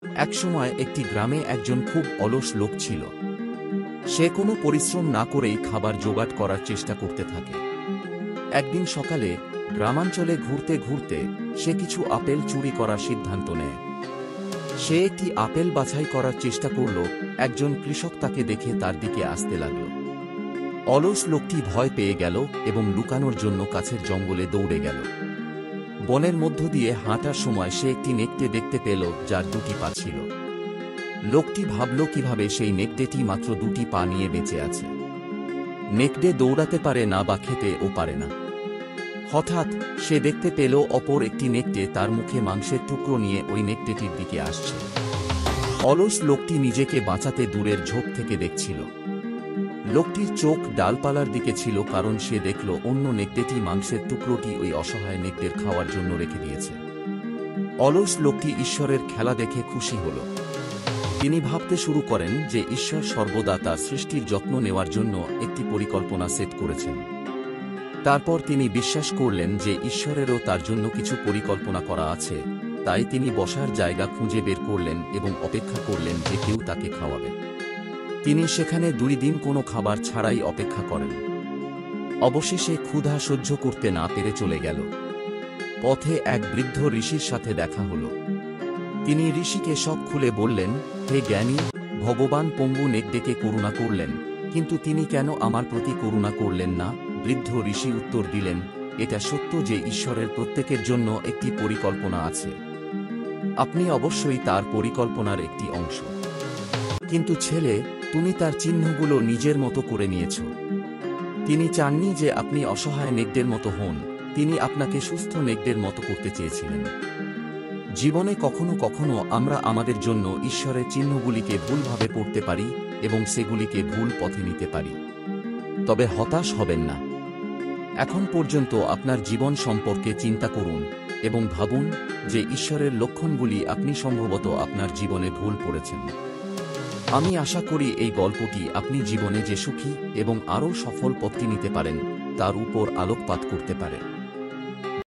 একসময় একটি গ্রামে একজন খুব অলস লোক ছিল। সে কোনো পরিশ্রম না করেই খাবার জোগাড় করার চেষ্টা করতে থাকে। একদিন সকালে গ্রামাঞ্চলে ঘুরতে ঘুরতে সে কিছু আপেল চুরি করার সিদ্ধান্ত নেয়। সে একটি আপেল বাছাই করার চেষ্টা করল। একজন কৃষক তাকে দেখে তার দিকে আসতে লাগল। অলস লোকটি ভয় পেয়ে গেল এবং লুকানোর জন্য কাছের জঙ্গলে দৌড়ে গেল। বনের মধ্য দিয়ে হাঁটার সময় সে একটি নেকড়ে দেখতে পেল, যার দুটি পা ছিল। লোকটি ভাবল কিভাবে সেই নেকড়েটি মাত্র দুটি পা নিয়ে বেঁচে আছে। নেকড়ে দৌড়াতে পারে না বা খেতেও পারে না। হঠাৎ সে দেখতে পেল অপর একটি নেকড়ে তার মুখে মাংসের টুকরো নিয়ে ওই নেকড়েটির দিকে আসছে। অলস লোকটি নিজেকে বাঁচাতে দূরের ঝোপ থেকে দেখছিল। লোকটির চোখ ডালপালার দিকে ছিল, কারণ সে দেখল অন্য নেকড়েটি মাংসের টুকরোটি ওই অসহায় নেকড়ের খাওয়ার জন্য রেখে দিয়েছে। অলস লোকটি ঈশ্বরের খেলা দেখে খুশি হল। তিনি ভাবতে শুরু করেন যে ঈশ্বর সর্বদা তার সৃষ্টির যত্ন নেওয়ার জন্য একটি পরিকল্পনা সেট করেছেন। তারপর তিনি বিশ্বাস করলেন যে ঈশ্বরেরও তার জন্য কিছু পরিকল্পনা করা আছে। তাই তিনি বসার জায়গা খুঁজে বের করলেন এবং অপেক্ষা করলেন যে কেউ তাকে খাওয়াবে। তিনি সেখানে 2 দিন কোনো খাবার ছাড়াই অপেক্ষা করেন। অবশেষে ক্ষুধা সহ্য করতে না পেরে চলে গেল। পথে এক বৃদ্ধ ঋষির সাথে দেখা হল। তিনি ঋষিকে সব খুলে বললেন, হে জ্ঞানী, ভগবান পঙ্গু নেকড়েকে করুণা করলেন, কিন্তু তিনি কেন আমার প্রতি করুণা করলেন না? বৃদ্ধ ঋষি উত্তর দিলেন, এটা সত্য যে ঈশ্বরের প্রত্যেকের জন্য একটি পরিকল্পনা আছে। আপনি অবশ্যই তার পরিকল্পনার একটি অংশ। কিন্তু ছেলে, তুমি তার চিহ্নগুলো নিজের মতো করে নিয়েছ। তিনি চাননি যে আপনি অসহায় নেকড়ের মতো হন, তিনি আপনাকে সুস্থ নেকড়ের মতো করতে চেয়েছিলেন। জীবনে কখনো কখনো আমরা আমাদের জন্য ঈশ্বরের চিহ্নগুলিকে ভুলভাবে পড়তে পারি এবং সেগুলিকে ভুল পথে নিতে পারি। তবে হতাশ হবেন না। এখন পর্যন্ত আপনার জীবন সম্পর্কে চিন্তা করুন এবং ভাবুন যে ঈশ্বরের লক্ষণগুলি আপনি সম্ভবত আপনার জীবনে ভুল পড়েছেন। আমি আশা করি এই গল্পটি আপনি জীবনে যে সুখী এবং আরও সফল পথটি নিতে পারেন তার উপর আলোকপাত করতে পারে।